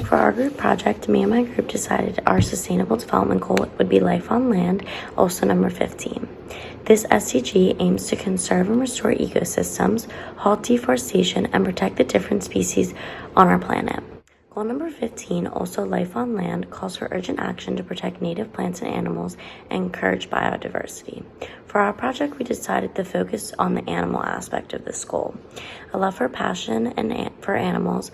For our group project, me and my group decided our sustainable development goal would be life on land, also number 15. This SDG aims to conserve and restore ecosystems, halt deforestation, and protect the different species on our planet. Goal number 15, also life on land, calls for urgent action to protect native plants and animals and encourage biodiversity. For our project, we decided to focus on the animal aspect of this goal. A love for passion and for animals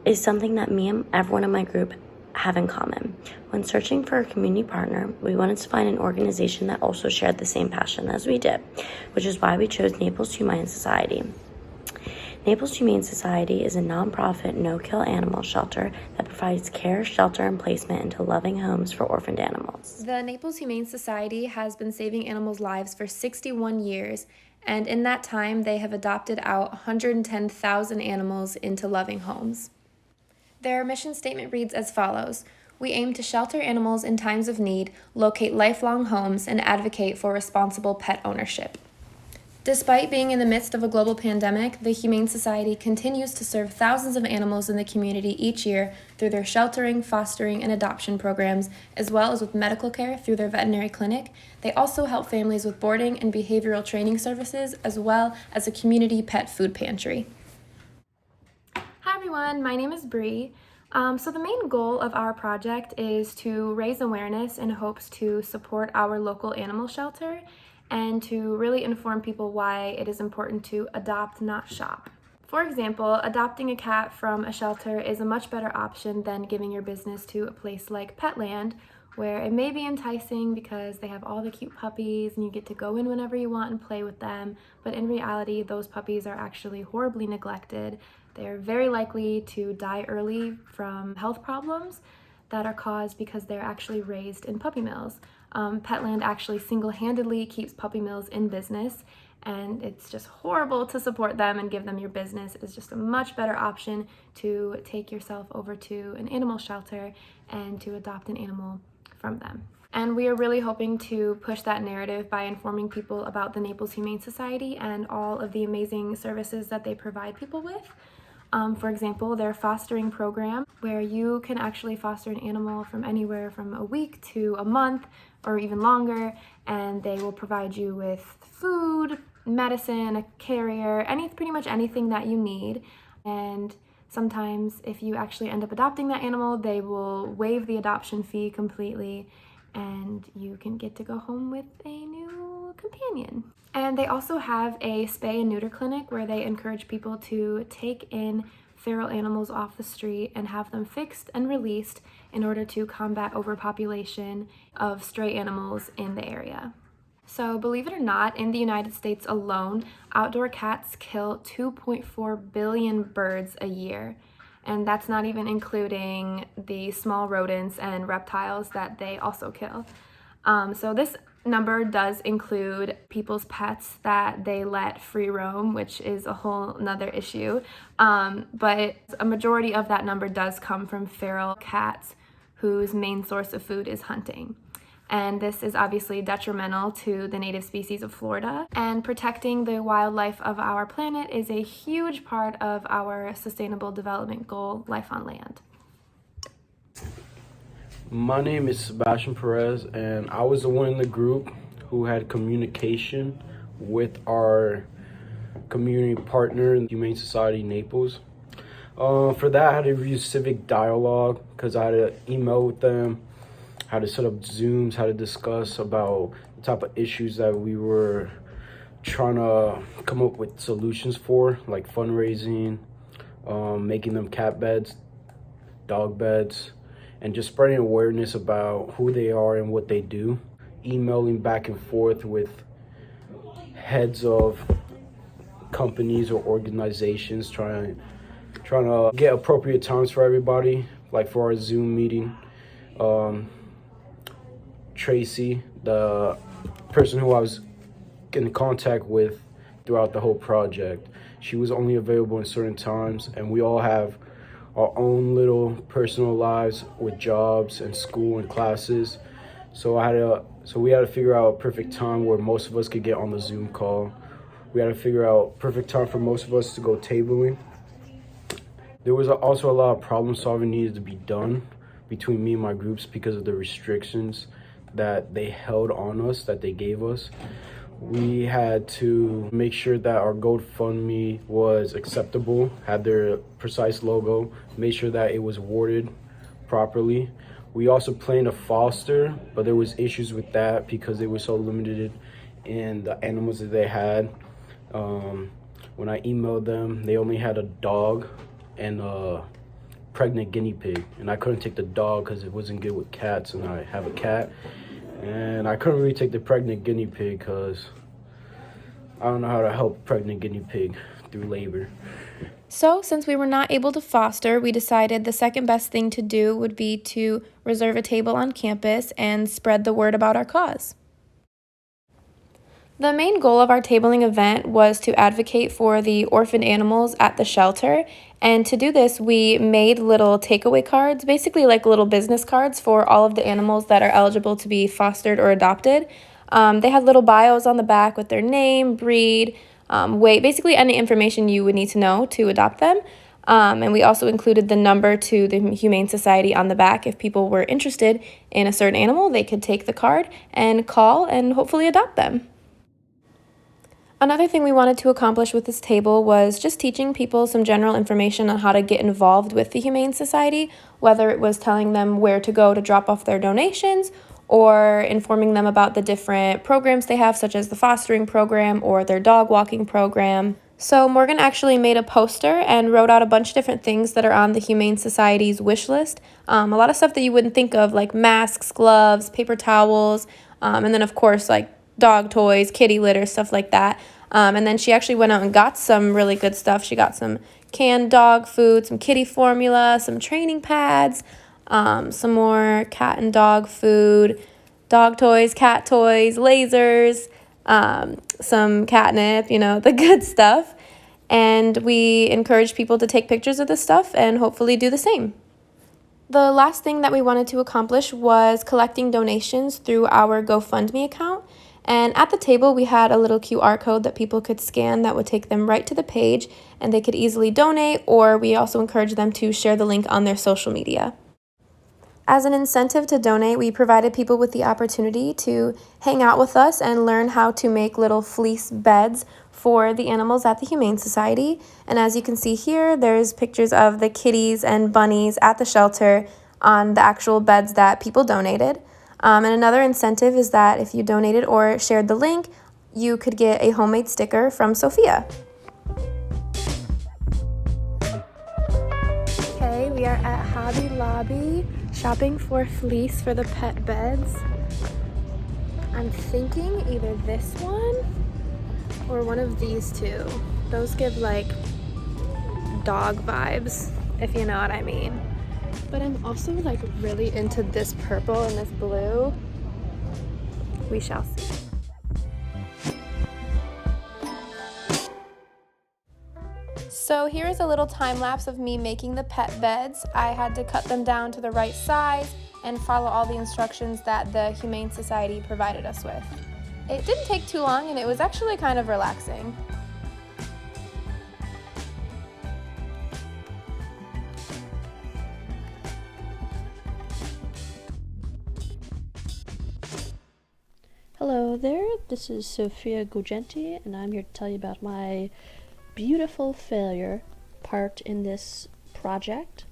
is something that me and everyone in my group have in common. When searching for a community partner, we wanted to find an organization that also shared the same passion as we did, which is why we chose Naples Humane Society. Naples Humane Society is a nonprofit, no-kill animal shelter that provides care, shelter, and placement into loving homes for orphaned animals. The Naples Humane Society has been saving animals' lives for 61 years, and in that time, they have adopted out 110,000 animals into loving homes. Their mission statement reads as follows: "We aim to shelter animals in times of need, locate lifelong homes, and advocate for responsible pet ownership." Despite being in the midst of a global pandemic, the Humane Society continues to serve thousands of animals in the community each year through their sheltering, fostering, and adoption programs, as well as with medical care through their veterinary clinic. They also help families with boarding and behavioral training services, as well as a community pet food pantry. Hi everyone, my name is Bree. So the main goal of our project is to raise awareness in hopes to support our local animal shelter and to really inform people why it is important to adopt, not shop. For example, adopting a cat from a shelter is a much better option than giving your business to a place like Petland, where it may be enticing because they have all the cute puppies and you get to go in whenever you want and play with them, but in reality, those puppies are actually horribly neglected. They're very likely to die early from health problems that are caused because they're actually raised in puppy mills. Petland actually single-handedly keeps puppy mills in business, and it's just horrible to support them and give them your business. It is just a much better option to take yourself over to an animal shelter and to adopt an animal from them. And we are really hoping to push that narrative by informing people about the Naples Humane Society and all of the amazing services that they provide people with. For example, their fostering program, where you can actually foster an animal from anywhere from a week to a month or even longer, and they will provide you with food, medicine, a carrier, pretty much anything that you need. And sometimes if you actually end up adopting that animal, they will waive the adoption fee completely, and you can get to go home with a new companion. And they also have a spay and neuter clinic where they encourage people to take in feral animals off the street and have them fixed and released in order to combat overpopulation of stray animals in the area. So believe it or not, in the United States alone, outdoor cats kill 2.4 billion birds a year. And that's not even including the small rodents and reptiles that they also kill. So this number does include people's pets that they let free roam, which is a whole nother issue. But a majority of that number does come from feral cats whose main source of food is hunting. And this is obviously detrimental to the native species of Florida. And protecting the wildlife of our planet is a huge part of our sustainable development goal, life on land. My name is Sebastian Perez, and I was the one in the group who had communication with our community partner in Humane Society Naples. For that, I had to use Civic dialogue because I had to email with them, how to set up Zooms, how to discuss about the type of issues that we were trying to come up with solutions for, like fundraising, making them cat beds, dog beds, and just spreading awareness about who they are and what they do. Emailing back and forth with heads of companies or organizations, trying to get appropriate times for everybody, like for our Zoom meeting. Tracy, the person who I was in contact with throughout the whole project, she was only available in certain times, and we all have our own little personal lives with jobs and school and classes. So we had to figure out a perfect time where most of us could get on the Zoom call. We had to figure out perfect time for most of us to go tabling. There was also a lot of problem solving needed to be done between me and my groups because of the restrictions that they held on us, that they gave us. We had to make sure that our GoFundMe was acceptable, had their precise logo, made sure that it was worded properly. We also planned a foster, but there was issues with that because they were so limited in the animals that they had. When I emailed them, they only had a dog and a pregnant guinea pig, and I couldn't take the dog because it wasn't good with cats, and I have a cat. And I couldn't really take the pregnant guinea pig because I don't know how to help pregnant guinea pig through labor. So, since we were not able to foster, we decided the second best thing to do would be to reserve a table on campus and spread the word about our cause. The main goal of our tabling event was to advocate for the orphaned animals at the shelter, and to do this, we made little takeaway cards, basically like little business cards for all of the animals that are eligible to be fostered or adopted. They had little bios on the back with their name, breed, weight, basically any information you would need to know to adopt them. And we also included the number to the Humane Society on the back. If people were interested in a certain animal, they could take the card and call and hopefully adopt them. Another thing we wanted to accomplish with this table was just teaching people some general information on how to get involved with the Humane Society, whether it was telling them where to go to drop off their donations or informing them about the different programs they have, such as the fostering program or their dog walking program. So Morgan actually made a poster and wrote out a bunch of different things that are on the Humane Society's wish list. A lot of stuff that you wouldn't think of, like masks, gloves, paper towels, and then of course like dog toys, kitty litter, stuff like that. And then she actually went out and got some really good stuff. She got some canned dog food, some kitty formula, some training pads, some more cat and dog food, dog toys, cat toys, lasers, some catnip, the good stuff. And we encourage people to take pictures of this stuff and hopefully do the same. The last thing that we wanted to accomplish was collecting donations through our GoFundMe account. And at the table, we had a little QR code that people could scan that would take them right to the page, and they could easily donate, or we also encourage them to share the link on their social media. As an incentive to donate, we provided people with the opportunity to hang out with us and learn how to make little fleece beds for the animals at the Humane Society. And as you can see here, there's pictures of the kitties and bunnies at the shelter on the actual beds that people donated. And another incentive is that if you donated or shared the link, you could get a homemade sticker from Sophia. Okay, we are at Hobby Lobby shopping for fleece for the pet beds. I'm thinking either this one or one of these two. Those give like dog vibes, if you know what I mean. But I'm also like really into this purple and this blue. We shall see. So here's a little time lapse of me making the pet beds. I had to cut them down to the right size and follow all the instructions that the Humane Society provided us with. It didn't take too long and it was actually kind of relaxing. Hello there, this is Sophia Gugenti, and I'm here to tell you about my beautiful failure part in this project.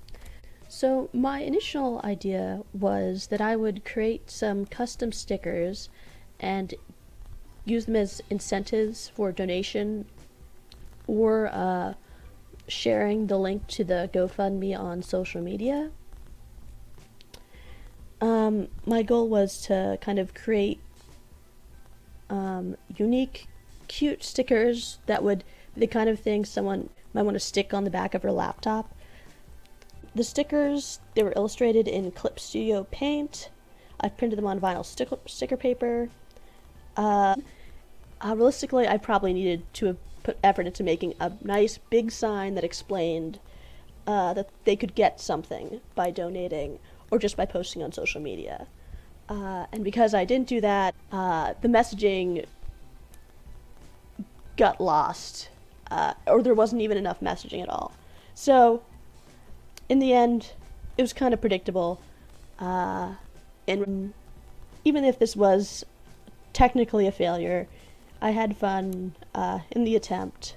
So my initial idea was that I would create some custom stickers and use them as incentives for donation or sharing the link to the GoFundMe on social media. My goal was to kind of create unique, cute stickers that would be the kind of thing someone might want to stick on the back of her laptop. The stickers, they were illustrated in Clip Studio Paint. I printed them on vinyl sticker paper. Realistically, I probably needed to have put effort into making a nice big sign that explained that they could get something by donating or just by posting on social media. And because I didn't do that, the messaging got lost, or there wasn't even enough messaging at all. So in the end, it was kind of predictable. And even if this was technically a failure, I had fun in the attempt.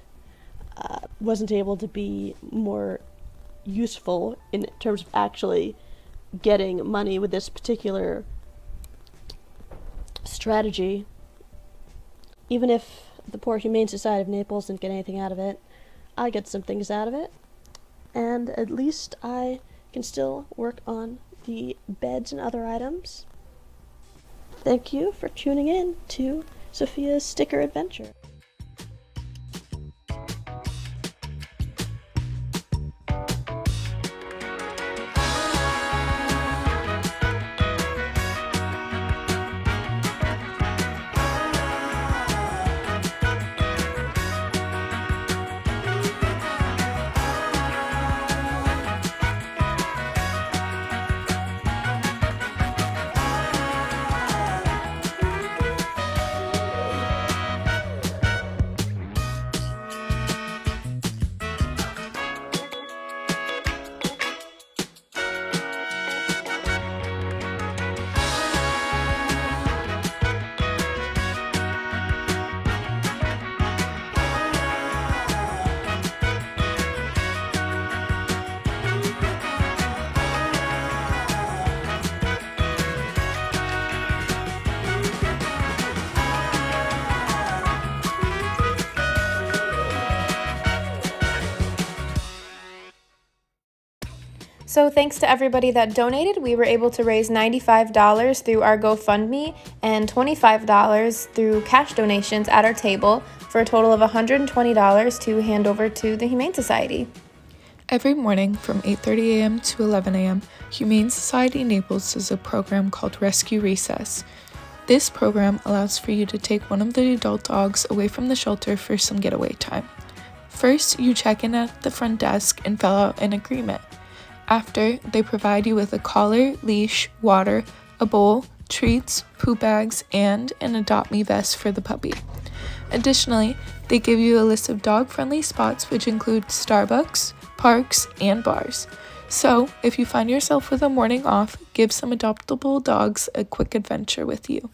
Wasn't able to be more useful in terms of actually getting money with this particular strategy. Even if the poor Humane Society of Naples didn't get anything out of it, I get some things out of it, and at least I can still work on the beds and other items. Thank you for tuning in to Sophia's Sticker Adventure. So thanks to everybody that donated, we were able to raise $95 through our GoFundMe and $25 through cash donations at our table for a total of $120 to hand over to the Humane Society. Every morning from 8:30 a.m. to 11 a.m., Humane Society Naples does a program called Rescue Recess. This program allows for you to take one of the adult dogs away from the shelter for some getaway time. First, you check in at the front desk and fill out an agreement. After, they provide you with a collar, leash, water, a bowl, treats, poop bags, and an Adopt Me vest for the puppy. Additionally, they give you a list of dog-friendly spots which include Starbucks, parks, and bars. So, if you find yourself with a morning off, give some adoptable dogs a quick adventure with you.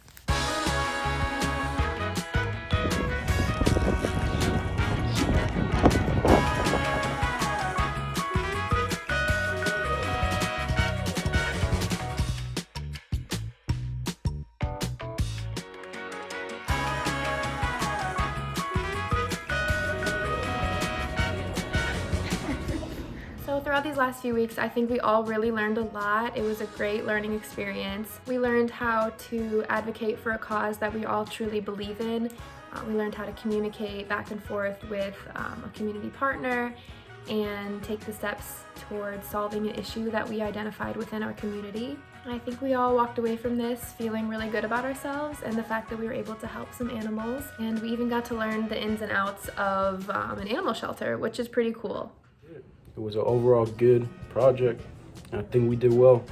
So throughout these last few weeks, I think we all really learned a lot. It was a great learning experience. We learned how to advocate for a cause that we all truly believe in. We learned how to communicate back and forth with a community partner and take the steps towards solving an issue that we identified within our community. And I think we all walked away from this feeling really good about ourselves and the fact that we were able to help some animals. And we even got to learn the ins and outs of an animal shelter, which is pretty cool. It was an overall good project. I think we did well.